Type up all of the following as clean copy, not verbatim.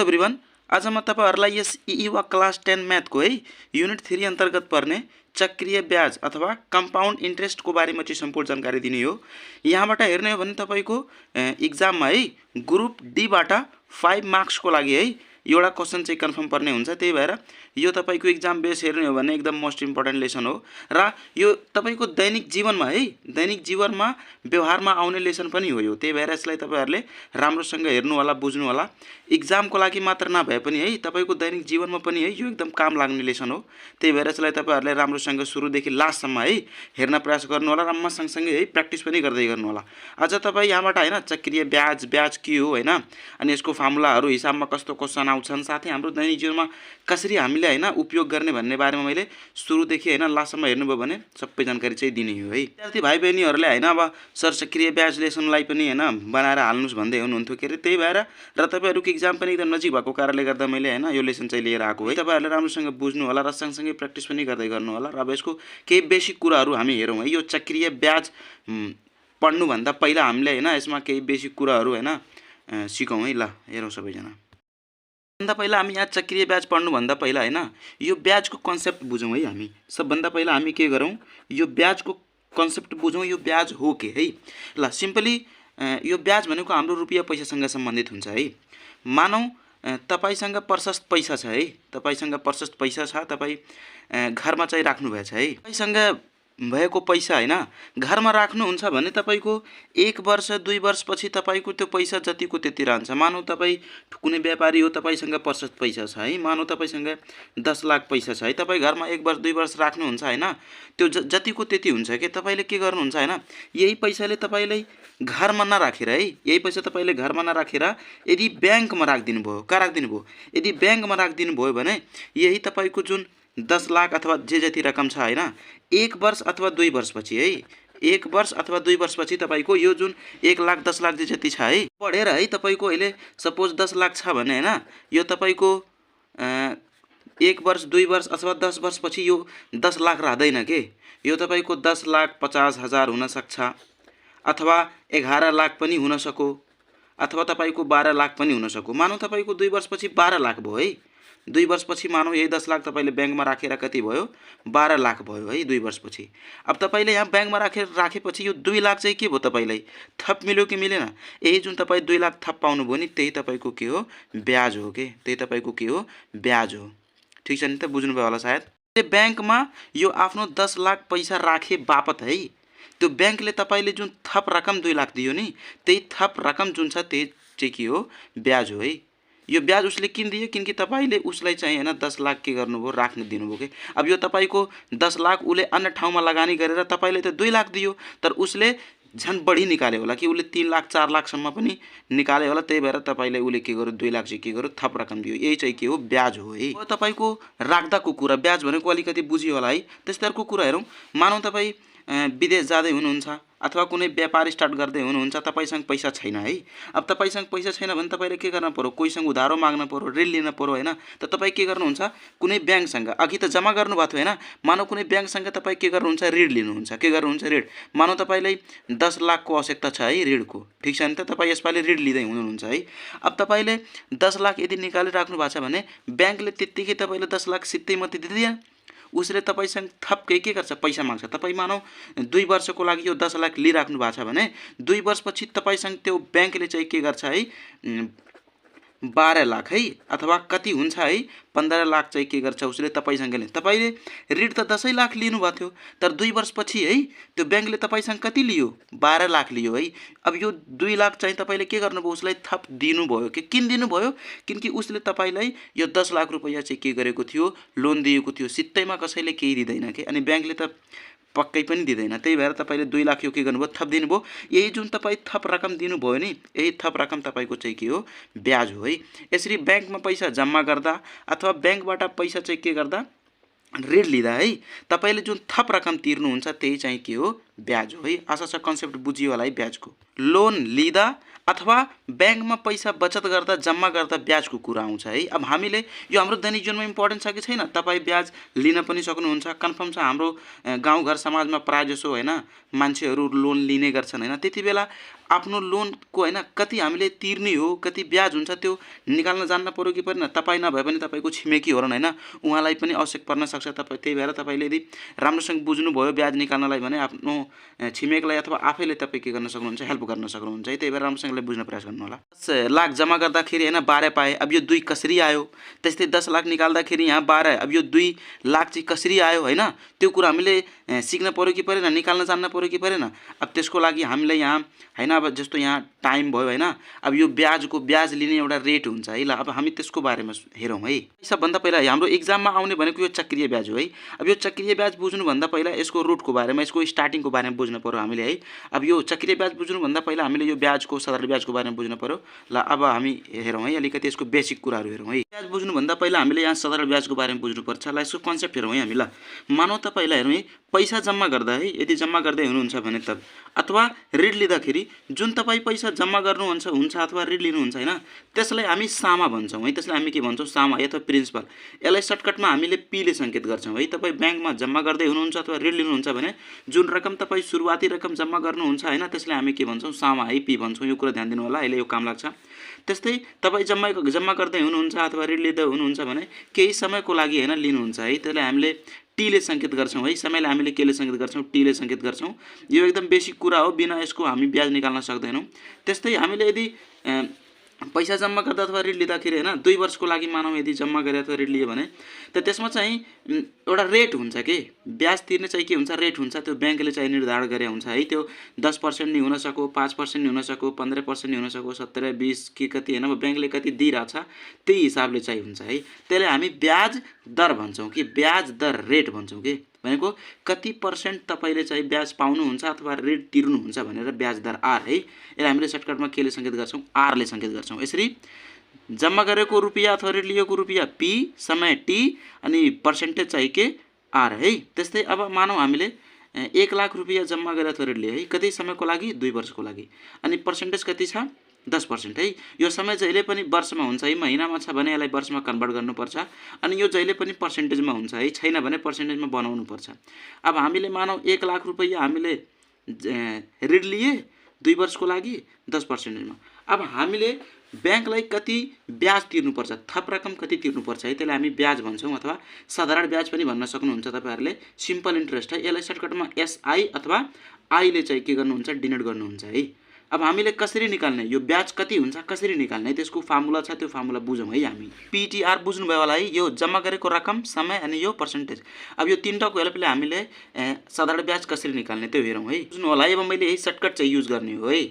Everyone, आज म तपाईहरुलाई यस ईईवा क्लास 10 म्याथको है युनिट 3 अन्तर्गत पर्ने चक्रीय ब्याज अथवा कम्पाउन्ड इन्ट्रेस्टको बारेमा चाहिँ सम्पूर्ण जानकारी दिने हो। यहाँबाट हेर्ने हो भने तपाईको एक्जाममा है ग्रुप डी बाट 5 मार्क्सको लागि है एउटा क्वेशन चाहिँ कन्फर्म पर्ने हुन्छ। त्यही भएर यो तपाईको एक्जाम बेस हेर्ने हो भने एकदम मोस्ट इम्पोर्टेन्ट लेसन हो र यो तपाईको दैनिक जीवनमा व्यवहारमा आउने लेसन पनि हो यो। त्यही भएर यसलाई तपाईहरुले राम्रोसँग हेर्नु होला, बुझ्नु होला। एक्जामको लागि मात्र नभए पनि है तपाईको दैनिक जीवनमा पनि है यो एकदम काम लाग्ने लेसन हो। त्यही भएर यसलाई तपाईहरुले राम्रोसँग सुरुदेखि लास्टसम्म है हेर्न प्रयास गर्नु होला र म सँगसँगै है प्र्याक्टिस पनि गर्दै गर्नु होला। आज तपाई यहाँबाट हैन चक्रीय ब्याज के हो हैन, अनि यसको फर्मुलाहरु हिसाबमा कस्तो क्वेशन आउँछन्, साथै हाम्रो दैनिक जीवनमा कसरी हामीले हैन उपयोग गर्ने भन्ने बारेमा मैले सुरुदेखि हैन लास्टसम्म हेर्नुभयो भने सबै जानकारी चाहिँ दिने हो है। विद्यार्थी भाइ बहिनीहरुले हैन अब सर चक्रीय ब्याज लेसनलाई पनि हैन बनाएर हाल्नुस् भन्दै हुनुहुन्थ्यो के रे। त्यही भएर र तपाईहरुको एक्जाम पनि एकदम नजिक भएको कारणले गर्दा मैले हैन यो लेसन चाहिँ लिएर आएको है। तपाईहरुले राम्रोसँग बुझ्नु होला र सँगसँगै प्र्याक्टिस पनि गर्दै गर्नु होला। र अब यसको केही बेसिक कुराहरु हामी हेरौँ है। यो चक्रीय ब्याज पढ्नु भन्दा पहिला हामीले हैन यसमा केही बेसिक कुराहरु हैन सिकौं है। ल हेरौँ सबैजना। सबभन्दा पहिला हामी यहाँ चक्रीय ब्याज पढ्नु भन्दा पहिला हैन यो ब्याजको कन्सेप्ट बुझौं है। हामी सबभन्दा पहिला हामी के गरौँ, यो ब्याजको कन्सेप्ट बुझौं। यो ब्याज हो के है। ल सिम्पली यो ब्याज भनेको हाम्रो रुपैयाँ पैसासँग सम्बन्धित हुन्छ है। मानौ तपाईसँग प्रशस्त पैसा छ है, तपाईसँग प्रशस्त पैसा छ, तपाई घरमा चाहिँ राख्नु भएछ है। तपाईसँग भएको पैसा हैन घरमा राख्नु हुन्छ भने तपाईको 1 वर्ष 2 वर्ष पछि तपाईको त्यो पैसा जतिको त्यति रहन्छ। मानौ तपाई कुनै व्यापारी हो, तपाईसँग प्रशस्त पैसा छ है, मानौ तपाईसँग 10 लाख पैसा छ है, तपाई घरमा 1 वर्ष 2 वर्ष राख्नु हुन्छ हैन, त्यो जतिको त्यति हुन्छ के। तपाईले के गर्नु हुन्छ हैन, यही पैसाले तपाईले घरमा नराखेर है, यही पैसा तपाईले घरमा नराखेर यदि बैंकमा राख्दिनु भयो, का राख्दिनु भयो, यदि बैंकमा राख्दिनु भयो भने यही तपाईको जुन 10 लाख अथवा जे जति रकम छ हैन 1 वर्ष अथवा 2 वर्ष पछि है, 1 वर्ष अथवा 2 वर्ष पछि तपाईको यो जुन 1 लाख 10 लाख जे जति छ है बढेर है तपाईको अहिले सपोज 10 लाख छ भने हैन यो तपाईको 1 वर्ष 2 वर्ष अथवा 10 वर्ष पछि यो 10 लाख रहदैन के। यो तपाईको 10 लाख 50 हजार हुन सक्छ, अथवा 11 लाख पनि हुन सको, अथवा तपाईको 12 लाख पनि हुन सको। मानौ तपाईको 2 वर्ष पछि 12 लाख भयो है। 2 वर्ष पछि मानौ यही 10 लाख तपाईले बैंकमा राखेर कति भयो, 12 लाख भयो है 2 वर्ष पछि। अब तपाईले यहाँ बैंकमा राखेपछि यो 2 लाख चाहिँ के भयो, तपाईलाई थप मिल्यो कि मिलेन। यही जुन तपाई 2 लाख थप पाउनु भयो नि त्यही तपाईको के हो, ब्याज हो के। त्यही तपाईको के हो, ब्याज हो। ठीक छ नि त, बुझ्नु भयो होला सायद। बैंकमा यो आफ्नो 10 लाख पैसा राखे बापत है त्यो बैंकले तपाईले जुन थप रकम 2 लाख दियो नि त्यही थप रकम जुन छ त्यही चाहिँ के हो, ब्याज हो है। यो ब्याज उसले किन दियो, किनकि तपाईले उसलाई चाहिँ हैन 10 लाख के गर्नुभयो, राख्न दिनुभयो के। अब यो तपाईको 10 लाख उले अन्य ठाउँमा लगानी गरेर तपाईले त 2 लाख दियो, तर उसले झन बढी निकाले होला कि, उले 3 लाख 4 लाख सम्म पनि निकाले होला। त्यही भएर तपाईले उले के गर्यो, 2 लाख चाहिँ के गर्यो, थप रकम दियो। यही चाहिँ के हो, ब्याज हो है। यो तपाईको राख्दाको कुरा, ब्याज भनेको अलिकति बुझियो होला है। त्यस्तैहरुको कुरा हेरौं। मानौ तपाई विदेश जाँदै हुनुहुन्छ अथवा कुनै व्यापार स्टार्ट गर्दै हुनुहुन्छ, तपाईसँग पैसा छैन है। अब तपाईसँग पैसा छैन भने तपाईले के गर्न पर्यो, कोहीसँग उधारो माग्न पर्यो, ऋण लिन पर्यो हैन। त तपाई के गर्नुहुन्छ, कुनै बैंकसँग अघि त जम्मा गर्नु भएको थियो हैन, मानौ कुनै बैंकसँग तपाई के गर्नुहुन्छ, ऋण लिनुहुन्छ। के गर्नुहुन्छ, ऋण। मानौ तपाईलाई 10 लाख को आवश्यकता छ है ऋणको। ठीक छ नि त, तपाई यसपालि ऋण लिँदै हुनुहुन्छ है। अब तपाईले 10 लाख यदि निकालिराख्नु भएको छ भने बैंकले त्यतिकै तपाईले 10 लाख सित्तै मात्रै दिदैन, उसले तपाईसँग थप के गर्छ, पैसा माग्छ। तपाई मानौ 2 वर्षको लागि यो 10 लाख लिइराख्नु भएको छ भने 2 वर्ष पछि तपाईसँग त्यो बैंकले चाहिँ के गर्छ है, 12 लाख है अथवा कति हुन्छ है 15 लाख चाहिँ के गर्छ उसले तपाईसँग लिन्छ। तपाईले ऋण त 10 लाख लिनु भएको थियो, तर 2 वर्ष पछि है त्यो बैंकले तपाईसँग कति लियो, 12 लाख लियो है। अब यो 2 लाख चाहिँ तपाईले के गर्नुभयो, उसलाई थप दिनु भयो के। किन दिनु भयो, किनकि उसले तपाईलाई यो 10 लाख रुपैयाँ चाहिँ के गरेको थियो, लोन दिएको थियो। सित्तैमा कसैले केही दिदैन के, अनि बैंकले त पक्कै पनि दिदैन। त्यही भएर तपाईले 2 लाख यो के गर्नुभयो, थप दिनुभयो। यही जुन तपाई थप रकम दिनुभयो नि यही थप रकम तपाईको चाहिँ के हो, ब्याज हो है। यसरी बैंकमा पैसा जम्मा गर्दा अथवा बैंकबाट पैसा चाहिँ के गर्दा, ऋण लिँदा है तपाईले जुन थप रकम तिर्नुहुन्छ त्यही चाहिँ के हो, ब्याज हो है। आशा छ कन्सेप्ट बुझियो होला है ब्याजको। लोन लिँदा अथवा बैंकमा पैसा बचत गर्दा जम्मा गर्दा ब्याजको कुरा आउँछ है। अब हामीले यो हाम्रो दैनिक जीवनमा इम्पोर्टेन्ट छ कि छैन, तपाई ब्याज लिन पनि सक्नुहुन्छ। कन्फर्म छ हाम्रो गाउँघर समाजमा प्राय जसो हैन मान्छेहरू लोन लिने गर्छन् हैन। त्यति बेला आफ्नो लोनको हैन कति हामीले तिर्ने हो, कति ब्याज हुन्छ त्यो निकाल्न जान्न पर्यो कि परेन। तपाईँ नभए पनि तपाईँको छिमेकी होरन हैन, उहाँलाई पनि आवश्यक पर्न सक्छ। त्यही भएर तपाईँले यदि राम्रोसँग बुझ्नुभयो ब्याज निकाल्नलाई भने आफ्नो छिमेकलाई अथवा आफैले तपाईँ के गर्न सक्नुहुन्छ, हेल्प गर्न सक्नुहुन्छ है। त्यही भएर राम्रोसँगले बुझ्न प्रयास गर्नु होला। 10 लाख जम्मा गर्दाखेरि हैन 12 पाए, अब यो 2 कसरी आयो। त्यस्तै 10 लाख निकाल्दाखेरि यहाँ 12, अब यो 2 लाख चाहिँ कसरी आयो हैन, त्यो कुरा हामीले सिक्न पर्यो कि परेन, निकाल्न जान्न पर्यो कि परेन। अब त्यसको लागि हामीले यहाँ हैन, अब जस्तो यहाँ टाइम भयो हैन, अब यो ब्याज लिने एउटा रेट हुन्छ है। ल अब हामी त्यसको बारेमा हेरौँ है। सबभन्दा पहिला हाम्रो एक्जाममा आउने भनेको यो चक्रीय ब्याज हो है। अब यो चक्रीय ब्याज बुझ्नुभन्दा पहिला यसको रुटको बारेमा, यसको स्टार्टिङको बारेमा बुझ्नु पर्यो हामीले है। अब यो चक्रीय ब्याज बुझ्नुभन्दा पहिला हामीले यो ब्याजको साधारण ब्याजको बारेमा बुझ्नु पर्यो। ल अब हामी हेरौँ है, अलिकति यसको बेसिक कुराहरू हेरौँ है। ब्याज बुझ्नुभन्दा पहिला हामीले यहाँ साधारण ब्याजको बारेमा बुझ्नुपर्छ। ल यसको कन्सेप्ट हेरौँ है हामी। ल मानौ त पहिला हेरौँ है, पैसा जम्मा गर्दा है, यदि जम्मा गर्दै हुनुहुन्छ भने तब अथवा ऋण लिँदाखेरि जुन तपाईँ पैसा जम्मा हुन्छ अथवा ऋण लिनुहुन्छ हैन, त्यसलाई हामी सामा भन्छौँ है। त्यसलाई हामी के भन्छौँ, सामा अथवा प्रिन्सिपल। यसलाई सर्टकटमा हामीले पी ले सङ्केत गर्छौँ है। तपाईँ ब्याङ्कमा जम्मा गर्दै हुनुहुन्छ अथवा ऋण लिनुहुन्छ भने जुन रकम तपाईँ सुरुवाती रकम जम्मा गर्नुहुन्छ हैन, त्यसलाई हामी के भन्छौँ, सामा है, पी भन्छौँ। यो कुरा ध्यान दिनु होला, अहिले यो काम लाग्छ। त्यस्तै तपाईँ जम्मा गर्दै हुनुहुन्छ अथवा ऋण लिँदै हुनुहुन्छ भने केही समयको लागि हैन लिनुहुन्छ है, त्यसलाई हामीले टी ले सङ्केत गर्छौँ है। समयलाई हामीले के ले सङ्केत गर्छौँ, टी ले सङ्केत गर्छौँ। यो एकदम बेसिक कुरा हो, बिना यसको हामी ब्याज निकाल्न सक्दैनौँ। त्यस्तै हामीले यदि पैसा जम्मा गर्दा अथवा ऋण लिँदाखेरि हैन 2 वर्षको लागि मानौँ यदि जम्मा गरे अथवा ऋण लियो भने त त्यसमा चाहिँ एउटा रेट हुन्छ के, ब्याज तिर्ने चाहिँ के हुन्छ, रेट हुन्छ। त्यो ब्याङ्कले चाहिँ निर्धारण गरे हुन्छ है। त्यो 10% नि हुन सक्यो, 5% नि हुन सक्यो, 15% नि हुन सक्यो, 17, 20 के कति हैन, ब्याङ्कले कति दिइरहेछ त्यही हिसाबले चाहिँ हुन्छ है। त्यसले हामी ब्याज दर भन्छौँ कि ब्याज दर रेट भन्छौँ कि, भनेको कति पर्सेन्ट तपाईँले चाहिँ ब्याज पाउनुहुन्छ अथवा ऋण तिर्नुहुन्छ भनेर ब्याज दर आर है। यसलाई हामीले सर्टकटमा के ले सङ्केत गर्छौँ, आर ले सङ्केत गर्छौँ। यसरी जम्मा गरेको रुपियाँ अथवा ऋण लिएको रुपियाँ पी, समय टी अनि पर्सेन्टेज चाहिँ के, आर है। त्यस्तै अब मानौँ हामीले 1 लाख रुपियाँ जम्मा गरे अथवा ऋण लिए है, कति समयको लागि, 2 वर्षको लागि, अनि पर्सेन्टेज कति छ, 10% है। यो समय जहिले पनि वर्षमा हुन्छ है, महिनामा छ भने यसलाई वर्षमा कन्भर्ट गर्नुपर्छ। अनि यो जहिले पनि पर्सेन्टेजमा हुन्छ है, छैन भने पर्सेन्टेजमा बनाउनुपर्छ। अब हामीले मानौँ 1 लाख रुपियाँ हामीले ऋण लिए 2 वर्षको लागि 10%मा। अब हामीले ब्याङ्कलाई कति ब्याज तिर्नुपर्छ, थप रकम कति तिर्नुपर्छ है, त्यसलाई हामी ब्याज भन्छौँ अथवा साधारण ब्याज पनि भन्न सक्नुहुन्छ तपाईँहरूले, सिम्पल इन्ट्रेस्ट है। यसलाई सर्टकटमा एसआई अथवा आईले चाहिँ के गर्नुहुन्छ, डिनोट गर्नुहुन्छ है। अब हामीले कसरी निकाल्ने, यो ब्याज कति हुन्छ कसरी निकाल्ने, त्यसको फार्मुला छ, त्यो फार्मुला बुझौँ है हामी। पीटीआर बुझ्नुभयो होला है, यो जम्मा गरेको रकम, समय अनि यो पर्सेन्टेज। अब यो तीनटाको हेल्पले हामीले साधारण ब्याज कसरी निकाल्ने त्यो हेरौँ है। बुझ्नु होला, अब मैले यही सर्टकट चाहिँ युज गर्ने हो है।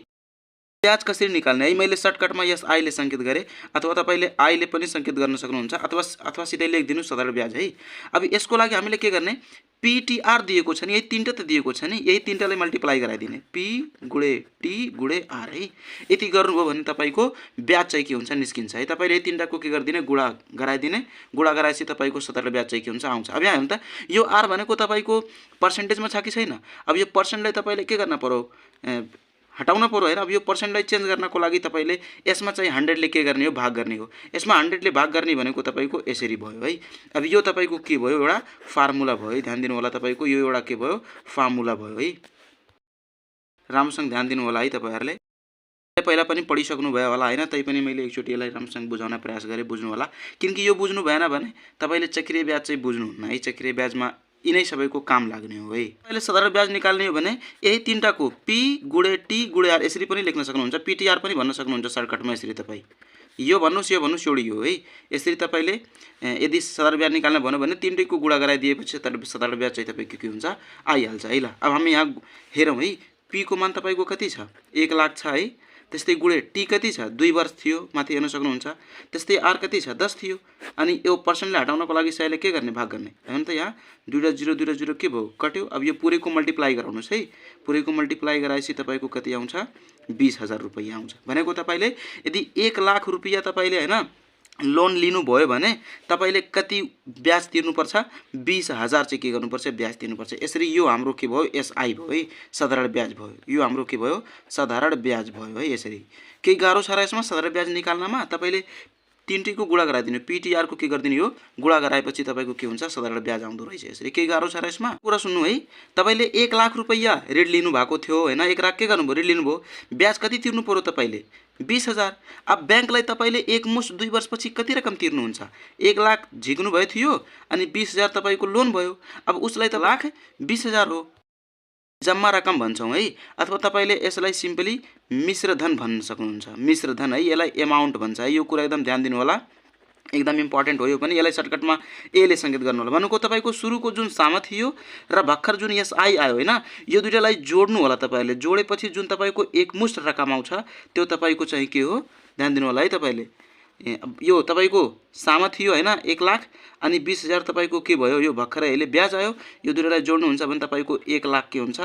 ब्याज कसरी निकाल्ने है, मैले सर्टकटमा यस आईले सङ्केत गरेँ अथवा तपाईँले आईले पनि सङ्केत गर्न सक्नुहुन्छ अथवा सिधै लेखिदिनु साधारण ब्याज है। अब यसको लागि हामीले के गर्ने, पीटीआर दिएको छ नि, यही तीनटा त दिएको छ नि, यही तीनटालाई मल्टिप्लाई गराइदिने, पी गुणे टी गुणे आर है। यति गर्नुभयो भने तपाईँको ब्याज चाहिँ के हुन्छ, निस्किन्छ है। तपाईँले यही तीनटाको के गरिदिने, गुणा गराइदिने, गुणा गराएपछि तपाईँको साधारण ब्याज चाहिँ के हुन्छ, आउँछ। अब यहाँ हेर्नु त, यो आर भनेको तपाईँको पर्सेन्टेजमा छ कि छैन। अब यो पर्सेन्टलाई तपाईँले के गर्न पर्यो, हटाउन पर्यो हैन। अब यो पर्सेन्टलाई चेन्ज गर्नको लागि तपाईँले यसमा चाहिँ 100 ले के गर्ने हो, भाग गर्ने हो। यसमा 100 ले भाग गर्ने भनेको तपाईँको यसरी भयो है। अब यो तपाईँको के भयो, एउटा फार्मुला भयो है। ध्यान दिनु होला, तपाईँको यो एउटा के भयो, फार्मुला भयो है। राम्रोसँग ध्यान दिनु होला है तपाईँहरूले। पहिला पनि पढिसक्नु भयो होला हैन, तैपनि मैले एकचोटि यसलाई राम्रोसँग बुझाउन प्रयास गरेँ, बुझ्नु होला। किनकि यो बुझ्नु भएन भने तपाईँले चक्रीय ब्याज चाहिँ बुझ्नुहुन्न है। चक्रीय ब्याजमा यिनै सबैको काम लाग्ने हो है। अहिले साधारण ब्याज निकाल्ने हो भने यही तीनटाको पी गुणे टी गुणे आर यसरी पनि लेख्न सक्नुहुन्छ, पीटीआर पनि भन्न सक्नुहुन्छ सर्टकटमा। यसरी तपाईँ यो भन्नुस् एउटै हो है। यसरी तपाईँले यदि साधारण ब्याज निकाल्न भन्यो भने तीनटैको गुणा गराइदिएपछि साधारण ब्याज चाहिँ तपाईँको के हुन्छ, आइहाल्छ है। ल अब हामी यहाँ हेरौँ है, पी को मान तपाईँको कति छ, 1 लाख छ है। त्यस्तै गुणे टी कति छ, 2 वर्ष थियो, माथि हेर्न सक्नुहुन्छ। त्यस्तै आर कति छ, 10 थियो। अनि यो पर्सेन्टले हटाउनको लागि सयले के गर्ने, भाग गर्ने। हेर्नु त यहाँ 2 र 0 के भयो, कट्यो। अब यो पुरैको मल्टिप्लाई गराउनुहोस् है। पुरैको मल्टिप्लाई गराएपछि तपाईँको कति आउँछ, 20,000 रुपैयाँ आउँछ। भनेको तपाईँले यदि 1 लाख रुपैयाँ तपाईँले हैन लोन लिनुभयो भने तपाईँले कति ब्याज तिर्नुपर्छ, 20,000 चाहिँ के गर्नुपर्छ, ब्याज तिर्नुपर्छ। यसरी यो हाम्रो के भयो, एसआई भयो है, साधारण ब्याज भयो। यो हाम्रो के भयो, साधारण ब्याज भयो है। यसरी केही गाह्रो छ र यसमा साधारण ब्याज निकाल्नमा। तपाईँले तीनटैको गुणा गराइदिनु PTR को के गरिदिनु हो गुणा गराएपछि तपाईको के हुन्छ साधारण ब्याज आउँदो रहेछ यसरी के गाह्रो छ र यसमा कुरा सुन्नु है तपाईले 1 लाख रुपैयाँ ऋण लिनु भएको थियो हैन 1 लाख के गर्नुभयो ऋण लिनुभयो ब्याज कति तिर्नु पर्यो तपाईले 20,000 अब बैंकलाई तपाईले एकमुष्ट 2 वर्षपछि कति रकम तिर्नुहुन्छ 1 लाख झिक्नु भयो थियो अनि 20,000 तपाईको लोन भयो अब उसलाई त लाख 20,000 हो जम्मा रकम भन्छौं है अथवा तपाईले यसलाई सिम्पली मिश्र धन भन्न सक्नुहुन्छ मिश्र धन है यसलाई अमाउन्ट भन्छ है यो कुरा एकदम ध्यान दिनु होला एकदम इम्पोर्टेन्ट हो यो पनि यसलाई सर्टकटमा ए ले संकेत गर्नु होला भनेको तपाईको सुरुको जुन साम थियो र भर्खर जुन एसआई आयो हैन यो दुईटालाई जोड्नु होला तपाईहरुले जोडेपछि जुन तपाईको एकमुष्ट रकम आउँछ त्यो तपाईको चाहिँ के हो ध्यान दिनु होला है तपाईले यो तपाईको साम थियो हैन 1 लाख अनि 20,000 तपाईको के भयो यो भर्खरै अहिले ब्याज आयो यो दुईटालाई जोड्नु हुन्छ भने तपाईको 1 लाख के हुन्छ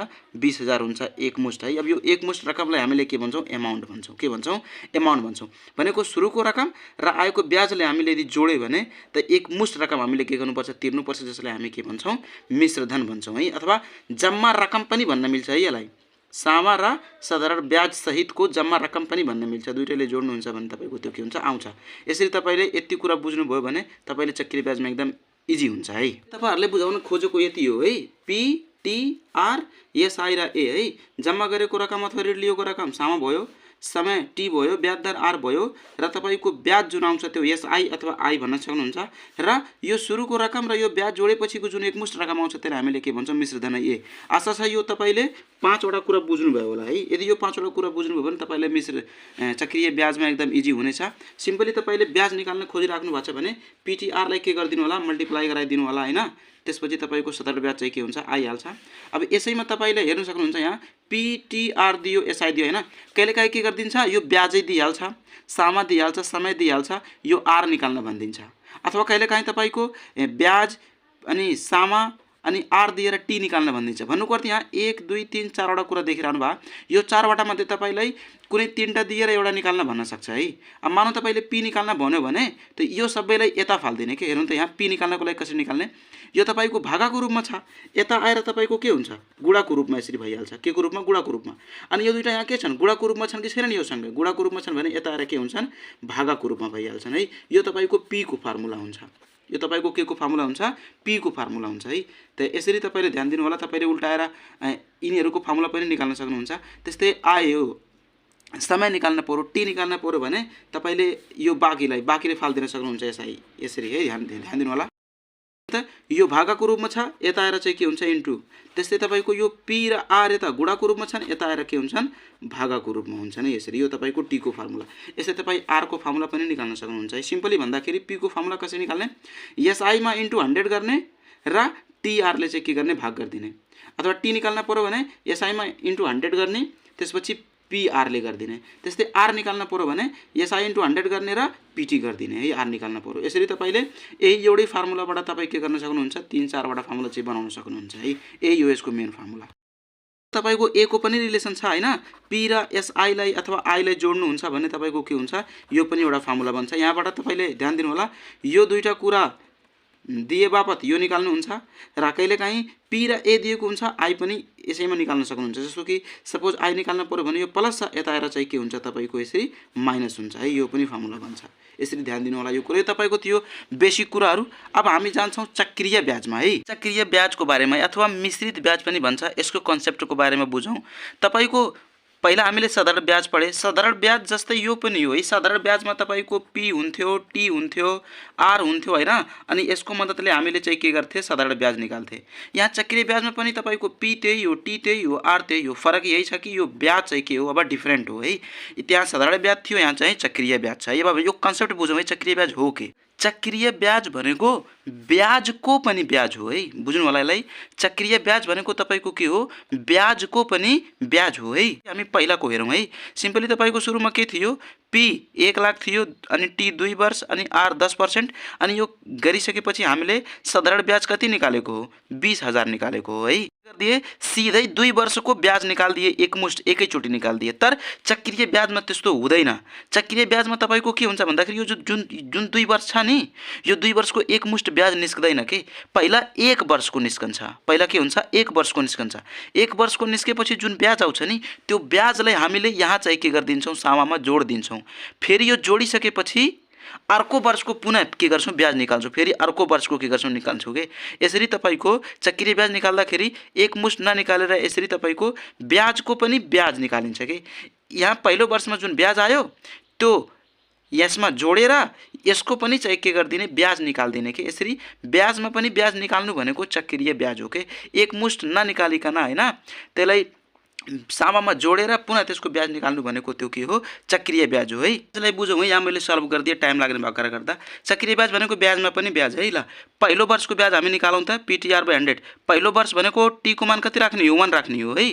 20,000 हुन्छ एकमुष्ट है अब यो एकमुष्ट रकमलाई हामीले के भन्छौं अमाउन्ट भन्छौं के भन्छौं अमाउन्ट भन्छौं भनेको सुरुको रकम र आएको ब्याजले हामीले यदि जोड्यो भने त एकमुष्ट रकम हामीले के गर्नुपर्छ तिर्नुपर्छ जसलाई हामी के भन्छौं मिश्र धन भन्छौं है अथवा जम्मा रकम पनि भन्न मिल्छ है यसलाई सामा र साधारण ब्याज सहितको जम्मा रकम पनि भन्न मिल्छ दुईटैले जोड्नु हुन्छ भने तपाईको त्यो के हुन्छ आउँछ यसरी तपाईले यति कुरा बुझ्नु भयो भने तपाईले चक्रीय ब्याजमा एकदम इजी हुन्छ है तपाईहरुले बुझाउन खोजेको यति हो है PTR SI र A है जम्मा गरेको रकम अथवा ऋण लिएको रकम सामा भयो समय T भयो ब्याज दर R भयो र तपाईको ब्याज जुन आउँछ त्यो SI अथवा I भन्न सक्नुहुन्छ र यो सुरुको रकम र यो ब्याज जोडेपछिको जुन एकमुष्ट रकम आउँछ त्यसलाई हामीले के भन्छौं मिश्र धन ए आशा छ यो तपाईले 5 वटा कुरा बुझ्नु भयो होला है यदि यो 5 वटा कुरा बुझ्नु भयो भने तपाईले मिश्र चक्रीय ब्याजमा एकदम इजी हुनेछ सिम्पली तपाईले ब्याज निकाल्न खोजिराख्नु भएको छ भने PTR लाई के गर्दिनु होला मल्टिप्लाई गराइदिनु होला हैन त्यसपछि तपाईको साधारण ब्याज चाहिँ के हुन्छ आइहाल्छ अब यसैमा तपाईले हेर्न सक्नुहुन्छ यहाँ PTR दियो SI दियो हैन कहिलेकाहीँ के गर्दिन्छ यो ब्याजै दिइहाल्छ सामा दिइहाल्छ समय दिइहाल्छ यो R निकाल्न भन्दिन्छ अथवा कहिलेकाहीँ तपाईको ब्याज अनि सामा अनि R दिएर T निकाल्न भन्दिन्छ भन्नुको अर्थ यहाँ 1 2 3 4 वटा कुरा देखिरहनु भा यो 4 वटा मध्ये तपाईलाई कुनै 3टा दिएर एउटा निकाल्न भन्न सक्छ है अब मानौ तपाईले P निकाल्न भन्यो भने त यो सबैलाई यता फाल्दिने के हेर्नु त यहाँ P निकाल्नको लागि कसरी निकाल्ने यो तपाईको भागाको रूपमा छ यता आएर तपाईको के हुन्छ गुणाको रूपमा यसरी भइहाल्छ के को रूपमा गुणाको रूपमा अनि यो दुईटा यहाँ के छन् गुणाको रूपमा छन् कि छैनन् यो सँग गुणाको रूपमा छन् भने यता आएर के हुन्छन् भागाको रूपमा भइहाल्छन् है यो तपाईको P को फर्मुला हुन्छ यो तपाईको के को फर्मुला हुन्छ P को फर्मुला हुन्छ है त यसरी तपाईले ध्यान दिनु होला तपाईले उल्टाएर यिनीहरुको फर्मुला पनि निकाल्न सक्नुहुन्छ त्यस्तै आयो समय निकाल्न पर्यो T निकाल्न पर्यो भने तपाईले यो बाँकीले फाल्दिन सक्नुहुन्छ यसरी है ध्यान दिनु होला त यो भागाको रूपमा छ यता आएर चाहिँ के हुन्छ इन्टु त्यस्तै तपाईको यो P र R यता गुणाको रूपमा छन् यता आएर के हुन्छन् भागाको रूपमा हुन्छन् यसरी यो तपाईको T को फर्मुला यसै तपाई R को फर्मुला पनि निकाल्न सक्नुहुन्छ है सिम्पली भन्दाखेरि P को फर्मुला कसरी निकाल्ने SI मा इन्टु 100 गर्ने र TR ले चाहिँ के गर्ने भाग गरिदिने अथवा T निकाल्न पर्यो भने SI मा इन्टु 100 गर्ने त्यसपछि PR ले गरिदिने त्यस्तै R निकाल्न पर्यो भने SI इन्टु 100 गर्ने र PT गरिदिने है R निकाल्न पर्यो यसरी तपाईले यही एउटै फर्मुलाबाट तपाई के गर्न सक्नुहुन्छ 3-4 वटा फर्मुला चाहिँ बनाउन सक्नुहुन्छ है यही हो यसको मेन फर्मुला तपाईको A को पनि रिलेसन छ हैन P र SI लाई अथवा I लाई जोड्नु हुन्छ भने तपाईको के हुन्छ यो पनि एउटा फर्मुला बन्छ यहाँबाट तपाईले ध्यान दिनु होला यो दुईटा कुरा दिए बापत यो निकाल्नु हुन्छ र कहिलेकाहीँ P र A दिएको हुन्छ I पनि यसैमा निकाल्न सक्नुहुन्छ जस्तो कि सपोज I निकाल्न पर्यो भने यो प्लस छ यता आएर चाहिँ के हुन्छ तपाईको यसरी माइनस हुन्छ है यो पनि फर्मुला बन्छ यसरी ध्यान दिनु होला यो कुरा तपाईको थियो बेसिक कुराहरु अब हामी जान्छौं चक्रीय ब्याजमा है चक्रीय ब्याजको बारेमा अथवा मिश्रित ब्याज पनि भन्छ यसको कन्सेप्टको बारेमा बुझौं तपाईको पहिला हामीले साधारण ब्याज पढे साधारण ब्याज जस्तै यो पनि हो है साधारण ब्याजमा तपाईको P हुन्थ्यो T हुन्थ्यो R हुन्थ्यो हैन अनि यसको मद्दतले हामीले चाहिँ के गर्थे साधारण ब्याज निकाल्थे यहाँ चक्रीय ब्याजमा पनि तपाईको P त्यही हो T त्यही हो R त्यही हो फरक यही छ कि यो ब्याज चाहिँ के हो अब डिफरेन्ट हो है त्यहाँ साधारण ब्याज थियो यहाँ चाहिँ चक्रीय ब्याज छ अब यो कन्सेप्ट बुझौं है चक्रीय ब्याज हो के चक्रीय ब्याज भनेको ब्याजको पनि ब्याज हो है बुझ्नु होला यसलाई चक्रीय ब्याज भनेको तपाईको के हो ब्याजको पनि ब्याज हो है हामी पहिलाको हेरौं है सिम्पली तपाईको सुरुमा के थियो P 1 लाख थियो अनि T 2 वर्ष अनि R 10% अनि यो गरिसकेपछि हामीले साधारण ब्याज कति निकालेको हो 20,000 निकालेको हो है दिए सिधै 2 वर्षको ब्याज निकाल दिए एकमुष्ट एकैचोटी निकाल दिए तर चक्रीय ब्याजमा त्यस्तो हुँदैन चक्रीय ब्याजमा तपाईको के हुन्छ भन्दाखेरि यो जुन 2 वर्ष छ नि यो 2 वर्षको एकमुष्ट ब्याज निस्कदैन के पहिला 1 वर्षको निस्कन्छ पहिला के हुन्छ 1 वर्षको निस्कन्छ 1 वर्षको निस्केपछि जुन ब्याज आउँछ नि त्यो ब्याजलाई हामीले यहाँ चाहिँ के गर्दिन्छौं सामामा जोड दिन्छौं फेरि यो जोडिसकेपछि अर्को वर्षको पुनः के गर्छौँ ब्याज निकाल्छौँ, फेरि अर्को वर्षको के गर्छौँ निकाल्छौँ के। यसरी तपाईँको चक्रिय ब्याज निकाल्दाखेरि एकमुष्ट ननिकालेर यसरी तपाईँको ब्याजको पनि ब्याज निकालिन्छ के। यहाँ पहिलो वर्षमा जुन ब्याज आयो त्यो यसमा जोडेर यसको पनि चाहिँ के गरिदिने ब्याज निकाल्दिने के। यसरी ब्याजमा पनि ब्याज निकाल्नु भनेको चक्रिय ब्याज हो के। एकमुष्ट ननिकालिकन हैन त्यसलाई सामामा जोडेर पुनः त्यसको ब्याज निकाल्नु भनेको त्यो के हो चक्रिय ब्याज हो है। यसलाई बुझौँ है, यहाँ मैले सल्भ गरिदिएँ टाइम लाग्ने भएको कारणले गर्दा। चक्रिय ब्याज भनेको ब्याजमा पनि ब्याज है। ल पहिलो वर्षको ब्याज हामी निकालौँ त PTR/100। पहिलो वर्ष भनेको टी को मान कति राख्ने हो 1 राख्ने हो है।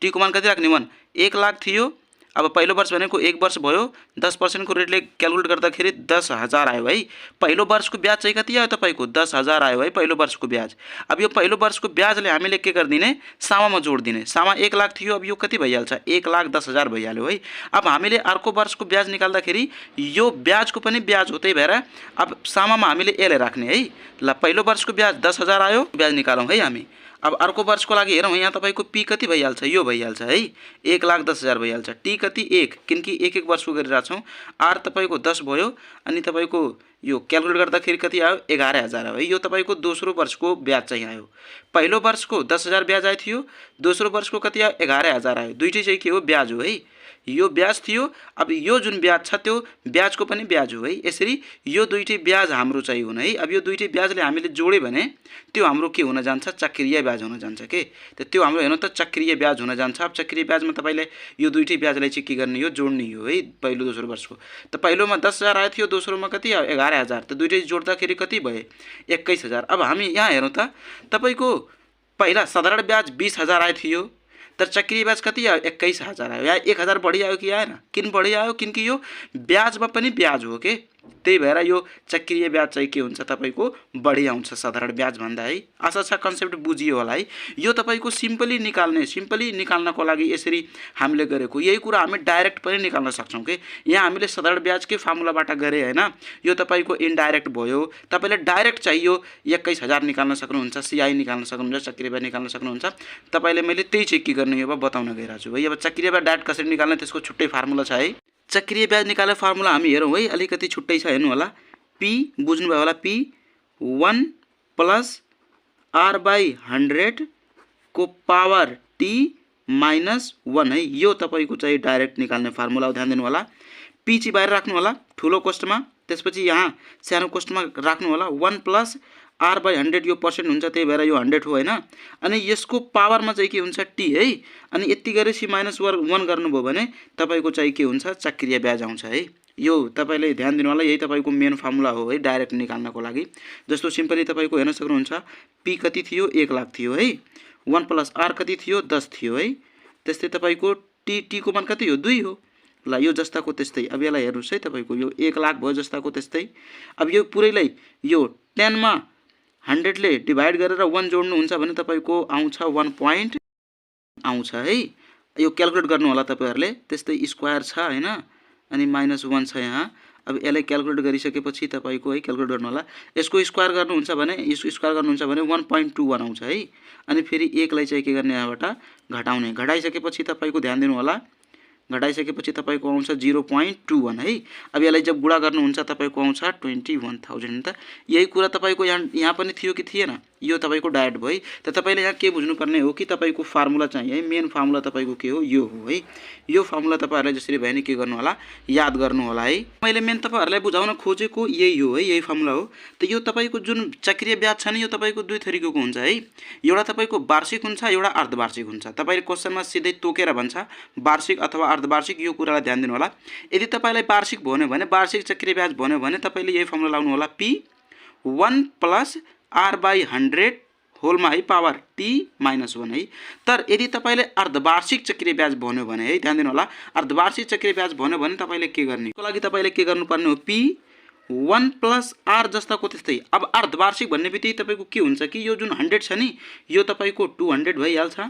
टी को मान कति राख्ने 1, 1 लाख थियो। अब पहिलो वर्ष भनेको 1 वर्ष भयो, 10% को रेटले क्यालकुलेट गर्दाखेरि 10,000 आयो है। पहिलो वर्षको ब्याज चाहिँ कति आयो तपाईको 10,000 आयो है पहिलो वर्षको ब्याज। अब यो पहिलो वर्षको ब्याजले हामीले के गर्दिने सामामा जोड्दिने। सामा 1 लाख थियो, अब यो कति भइहाल्छ 1,10,000 भइहाल्यो है। अब हामीले अर्को वर्षको ब्याज निकाल्दाखेरि यो ब्याजको पनि ब्याज हो, त्यही भएर अब सामामा हामीले यसले राख्ने है। ल पहिलो वर्षको ब्याज 10,000 आयो, ब्याज निकालौँ है हामी। अब अर्को वर्षको लागि हेरौँ, यहाँ तपाईको पी कति भइहाल्छ यो भइहाल्छ है 1,10,000 भइहाल्छ। टी कति 1 किनकि एक एक वर्षको गरिरहेको छौँ। आर तपाईको 10 भयो अनि तपाईको यो क्यालकुलेट गर्दाखेरि कति आयो 11,000 आयो है। यो तपाईको दोस्रो वर्षको ब्याज चाहिँ आयो। पहिलो वर्षको 10,000 ब्याज आयो थियो, दोस्रो वर्षको कति आयो 11,000 आयो। दुईटै चाहिँ के हो ब्याज हो है। यो ब्याज थियो, अब यो जुन ब्याज छ त्यो ब्याजको पनि ब्याज हो है। यसरी यो दुईटै ब्याज हाम्रो चाहिँ हुन है। अब यो दुईटै ब्याजले हामीले जोड्यो भने त्यो हाम्रो के हुन जान्छ चक्रिय ब्याज हुन जान्छ के। त्यो हाम्रो हेर्नु त चक्रिय ब्याज हुन जान्छ। अब चक्रिय ब्याजमा तपाईले यो दुईटै ब्याजलाई चाहिँ के गर्ने हो जोड्ने हो है। पहिलो दोस्रो वर्षको त पहिलोमा 10,000 आयो थियो, दोस्रोमा कति आयो 11,000, त दुईटै जोड्दाखेरि कति भए 21,000। अब हामी यहाँ हेरौँ त तपाईको पहिला साधारण ब्याज 20,000 आयो थियो, तर चक्रिय ब्याज कति आयो 21,000 आयो। यहाँ 1,000 बढी आयो कि आएन? किन बढी आयो? किनकि यो ब्याजमा पनि ब्याज हो के। त्यही भएर यो चक्रिय ब्याज चाहिँ के हुन्छ तपाईको बढी आउँछ साधारण ब्याज भन्दा है। आशा छ कन्सेप्ट बुझियो होला है। यो तपाईको सिम्पली निकाल्नको लागि यसरी हामीले गरेको यही कुरा हामी डाइरेक्ट पनि निकाल्न सक्छौं के। यहाँ हामीले साधारण ब्याजकै फर्मुलाबाट गरे हैन। यो तपाईको इनडाइरेक्ट भयो। तपाईले डाइरेक्ट चाहियो 21,000 निकाल्न सक्नुहुन्छ, सीआई निकाल्न सक्नुहुन्छ, चक्रिय ब्याज निकाल्न सक्नुहुन्छ। तपाईले मैले त्यही चाहिँ के गर्ने हो बताउन गइरहेको छु है। अब चक्रिय ब्याज डाइरेक्ट कसरी निकाल्ने त्यसको छुट्टै फर्मुला छ है। चक्रिय ब्याज निकाल्ने फर्मुला हामी हेरौँ है, अलिकति छुट्टै छ हेर्नु होला। पी बुझ्नुभयो होला, पी 1 + r/100 को पावर t - 1 है। यो तपाईको चाहिँ डाइरेक्ट निकाल्ने फर्मुला हो, ध्यान दिनु होला। पी चाहिँ बाहिर राख्नु होला ठुलो कोष्टमा, त्यसपछि यहाँ सानो कोष्टमा राख्नु होला। 1 + r/100 यो पर्सेन्ट हुन्छ, त्यही भएर यो 100 हो हैन। अनि यसको पावरमा चाहिँ के हुन्छ t है। अनि यति गरेपछि -1 गर्नुभयो भने तपाईको चाहिँ के हुन्छ चक्रिय ब्याज आउँछ है। यो तपाईले ध्यान दिनु होला, यही तपाईको मेन फर्मुला हो है डाइरेक्ट निकाल्नको लागि। जस्तो सिम्पली तपाईको हेर्न सक्नुहुन्छ, p कति थियो 1 लाख थियो है। 1 + r कति थियो 10 थियो है। त्यस्तै तपाईको t को मान कति हो 2 हो। ल यो जस्ताको त्यस्तै। अब यसलाई हेर्नुस् है, तपाईको यो 1 लाख भयो जस्ताको त्यस्तै। अब यो पुरैलाई यो 10 मा 100 ले डिभाइड गरेर 1 जोड्नु हुन्छ भने तपाईको आउँछ 1 पॉइंट आउँछ है। यो क्याल्कुलेट गर्नु होला तपाईहरुले। त्यस्तै स्क्वायर छ हैन, अनि -1 छ यहाँ। अब यसलाई क्याल्कुलेट गरिसकेपछि तपाईको है क्याल्कुलेट गर्नु होला। यसको स्क्वायर गर्नुहुन्छ भने 1.21 आउँछ है। अनि फेरि 1 लाई चाहिँ के गर्ने यहाँबाट घटाउने। घटाइसकेपछि तपाईको ध्यान दिनु होला, घटाइसकेपछि तपाईको आउँछ 0.21 है। अब यसलाई जब गुणा गर्नुहुन्छ तपाईको आउँछ 21,000 त। यही कुरा तपाईको यहाँ पनि थियो कि थिएन? यो तपाईको डाइरेक्ट भयो है। त तपाईले यहाँ के बुझ्नु पर्ने हो कि तपाईको फर्मुला चाहिँ है मेन फर्मुला तपाईको के हो यो हो है। यो फर्मुला तपाईहरुले जसरी भयो नि के गर्नु होला याद गर्नु होला है। मैले मेन तपाईहरुलाई बुझाउन खोजेको यही हो है, यही फर्मुला हो। त यो तपाईको जुन चक्रिय ब्याज छ नि यो तपाईको दुई थरीको हुन्छ है। एउटा तपाईको वार्षिक हुन्छ, एउटा अर्धवार्षिक हुन्छ। तपाईले क्वेशनमा सिधै तोकेर भन्छ वार्षिक अथवा अर्धवार्षिक, यो कुरालाई ध्यान दिनु होला। यदि तपाईलाई वार्षिक भन्यो भने वार्षिक चक्रिय ब्याज भन्यो भने तपाईले यही फर्मुला लाउनु होला, p 1 + r/100 होलमा है पावर t - 1 है। तर यदि तपाईले अर्धवार्षिक चक्रिय ब्याज भन्यो भने है ध्यान दिनु होला, अर्धवार्षिक चक्रिय ब्याज भन्यो भने तपाईले के गर्ने को लागि तपाईले के गर्नुपर्ने हो, p 1 + r जस्ताको त्यस्तै। अब अर्धवार्षिक भन्ने बित्तिकै तपाईको के हुन्छ कि यो जुन 100 छ नि यो तपाईको 200 भइहाल्छ।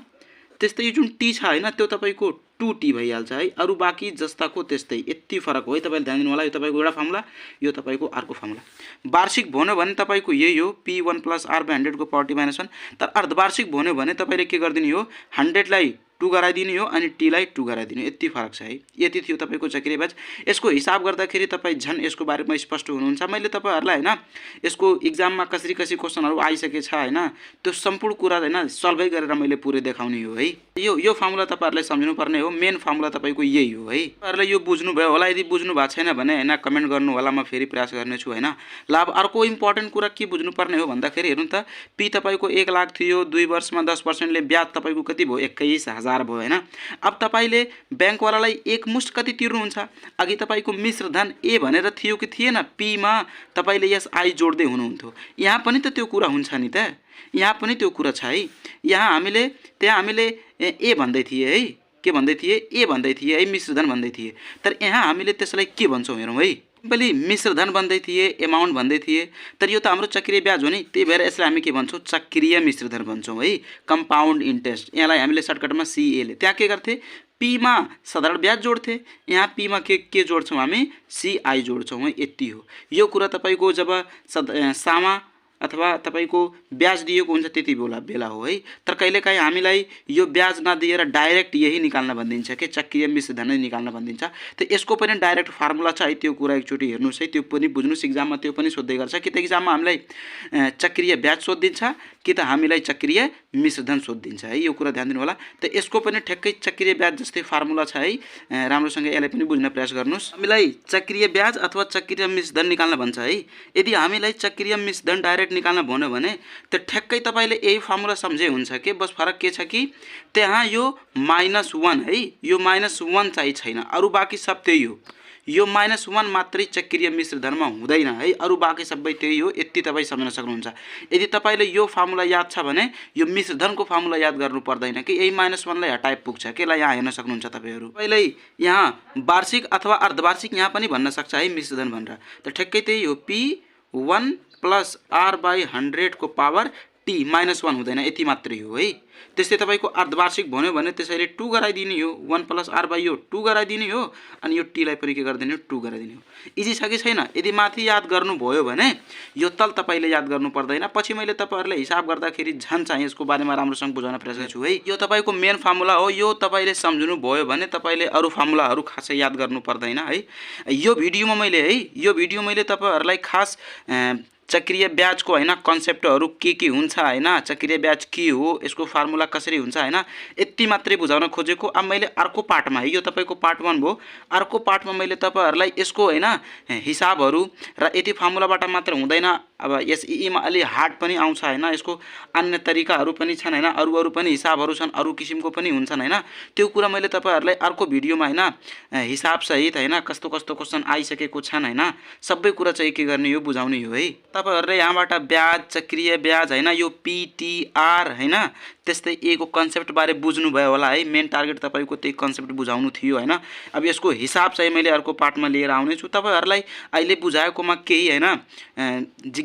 त्यस्तै यो जुन t छ हैन त्यो तपाईको 2t भइहाल्छ है। अरु बाकी जस्ताको त्यस्तै, यति फरक हो है। तपाईले ध्यान दिनु होला, यो तपाईको एउटा फर्मुला, यो तपाईको अर्को फर्मुला। वार्षिक भन्यो भने तपाईको यही हो, p 1 + r/100 को पावर t - 1। तर अर्धवार्षिक भन्यो भने तपाईले के गर्दिनु हो, 100 लाई 2 गराइदिने हो अनि टी लाई 2 गराइदिने, यति फरक छ है। यति थियो तपाईको चक्रीय ब्याज। यसको हिसाब गर्दाखेरि तपाई झन् यसको बारेमा स्पष्ट हुनुहुन्छ। मैले तपाईहरुलाई हैन यसको एक्जाममा कसरी क्वेशनहरु आइसकेछ हैन, त्यो सम्पूर्ण कुरा हैन सल्भै गरेर मैले पुरै देखाउने हो है। यो फर्मुला तपाईहरुले सम्झिनु पर्ने हो। मेन फर्मुला तपाईको यही हो है। तपाईहरुले यो बुझ्नु भयो होला। यदि बुझ्नु भएको छैन भने हैन कमेन्ट गर्नु होला, म फेरि प्रयास गर्नेछु हैन। ल अब अर्को इम्पोर्टेन्ट कुरा के बुझ्नु पर्ने हो भन्दाखेरि हेर्नु त, पी तपाईको 1 लाख थियो, 2 वर्षमा 10% ले ब्याज तपाईको कति भयो? 21000 भयो हैन। अब तपाईले बैंकवालालाई एकमुष्ट कति तिर्नुहुन्छ? अघि तपाईको मिश्र धन ए भनेर थियो कि थिएन? पी मा तपाईले यस आई जोड्दै हुनुहुन्थ्यो। यहाँ पनि त त्यो कुरा हुन्छ नि त। यहाँ पनि त्यो कुरा छ है। यहाँ हामीले ए भन्दै थिए है। के भन्दै थिए? ए भन्दै थिए है, मिश्र धन भन्दै थिए। तर यहाँ हामीले त्यसलाई के भन्छौं हेरौं है। सिम्पली मिश्र धन भन्दै थिए, एमाउन्ट भन्दै थिए। तर यो त हाम्रो चक्रीय ब्याज हो नि, त्यही भएर यसलाई हामी के भन्छौं? चक्रीय मिश्र धन भन्छौं है। कम्पाउन्ड इन्ट्रेस्ट, यसलाई हामीले सर्टकटमा सीए ले। त्यहाँ के गर्थे? पी मा साधारण ब्याज जोड्थे, यहाँ पी मा के जोड्छौं हामी? सीआई जोड्छौं है। यति हो। यो कुरा तपाईको जब सामा अथवा तपाईको ब्याज दिएको हुन्छ त्यति बेला हो है। तर कहिलेकाहीँ हामीलाई यो ब्याज नदिएर डाइरेक्ट यही निकाल्न भनिदिन्छ के चक्रीय मिश्र धन निकाल्न भनिदिन्छ। त यसको पनि डाइरेक्ट फर्मुला छ है। त्यो कुरा एकचोटी हेर्नुस् है, त्यो पनि बुझ्नुस्। एक्जाममा त्यो पनि सोध्दै गर्छ कि त एक्जाममा हामीलाई चक्रीय ब्याज सोधिन्छ कि त हामीलाई चक्रीय मिश्र धन सोधिन्छ है। यो कुरा ध्यान दिनु होला। त यसको पनि ठ्याक्कै चक्रीय ब्याज जस्तै फर्मुला छ है। राम्रोसँग यसलाई पनि बुझ्न प्रयास गर्नुस्। हामीलाई चक्रीय ब्याज अथवा चक्रीय मिश्र धन निकाल्न भन्छ है। यदि हामीलाई चक्रीय मिश्र धन डाइरेक्ट निकाल्न भन्यो भने त ठ्याक्कै तपाईले यही फर्मुला सम्झे हुन्छ के? बस फरक के छ कि त्यहाँ यो -1 है। यो -1 चाहिँ छैन, अरु बाँकी सब त्यही हो। यो -1 मात्रै चक्रीय मिश्र धनमा हुँदैन है। अरु बाँकी सबै त्यही हो। यति तपाई सम्झन सक्नुहुन्छ। यदि तपाईले यो फर्मुला याद छ भने यो मिश्र धनको फर्मुला याद गर्नु पर्दैन कि यही -1 लाई हटाए पुग्छ के? ला यहाँ हेर्न सक्नुहुन्छ तपाईहरु। तपाईले यहाँ वार्षिक अथवा अर्धवार्षिक यहाँ पनि भन्न सक्छ है मिश्र धन भनेर। त ठ्याक्कै त्यही हो। P1 + R/100 को पावर टी -1 हुँदैन, यति मात्रै हो है। त्यस्तै तपाईको अर्धवार्षिक भन्यो भने त्यसैले 2 गराइदिने हो। 1 + R/यो 2 गराइदिने हो अनि यो टी लाई पनि के गरिदिने हो? 2 गराइदिने हो। इजी छ कि छैन? यदि माथि याद गर्नु भयो भने यो तल तपाईले याद गर्नु पर्दैन। पछि मैले तपाईहरुले हिसाब गर्दाखेरि झन् चाहिँ यसको बारेमा राम्रोसँग बुझाउन प्रयास गर्छु है। यो तपाईको मेन फर्मुला हो। यो तपाईले सम्झनु भयो भने तपाईले अरु फर्मुलाहरु खासै याद गर्नु पर्दैन है। यो भिडियोमा मैले तपाईहरुलाई खास चक्रीय ब्याजको हैन कन्सेप्टहरु के हुन्छ हैन, चक्रीय ब्याज के हो, यसको फर्मुला कसरी हुन्छ हैन, यति मात्रै बुझाउन खोजेको। अब मैले अर्को पार्टमा है, यो तपाईको पार्ट 1 भयो। अर्को पार्टमा मैले तपाईहरुलाई यसको हैन हिसाबहरु र यति फर्मुलाबाट मात्र हुँदैन। अब एसईई मा अलि हार्ड पनि आउँछ हैन। यसको अन्य तरिकाहरु पनि छन् हैन, अरु पनि हिसाबहरु छन्, अरु किसिमको पनि हुन्छन् हैन। त्यो कुरा मैले तपाईहरुलाई अर्को भिडियोमा हैन हिसाब सहित हैन कस्तो क्वेशन आइसकेको छन् हैन, सबै कुरा चाहिँ के गर्ने हो? बुझाउने हो है। तपाईहरुले यहाँबाट ब्याज, चक्रीय ब्याज हैन, यो पीटीआर हैन, त्यस्तै ए को कन्सेप्ट बारे बुझ्नु भयो होला है। मेन टार्गेट तपाईको त्यही कन्सेप्ट बुझाउनु थियो हैन। अब यसको हिसाब चाहिँ मैले अर्को पार्टमा लिएर आउने छु। तपाईहरुलाई अहिले बुझाएकोमा केही हैन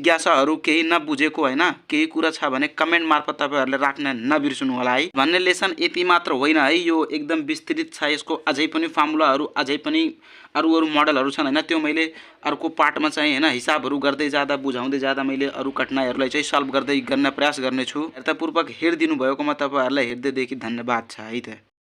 जिज्ञासाहरु, केही नबुझेको हैन केही कुरा छ भने कमेन्ट मार्फत तपाईहरुले राख्न नबिर्सनु होला है। भन्ने लेसन यति मात्र होइन है, यो एकदम विस्तृत छ। यसको अझै पनि फर्मुलाहरु, अझै पनि अरु मोडलहरु छन् हैन, त्यो मैले अर्को पार्टमा चाहिँ हैन हिसाबहरु गर्दै जादा, बुझाउँदै जादा मैले अरु कठिनाइहरुलाई चाहिँ सल्भ गर्न प्रयास गर्ने छु। हेर्तापूर्वक हेरिदिनु भएकोमा तपाईहरुलाई हृदयदेखि धन्यवाद छ है त।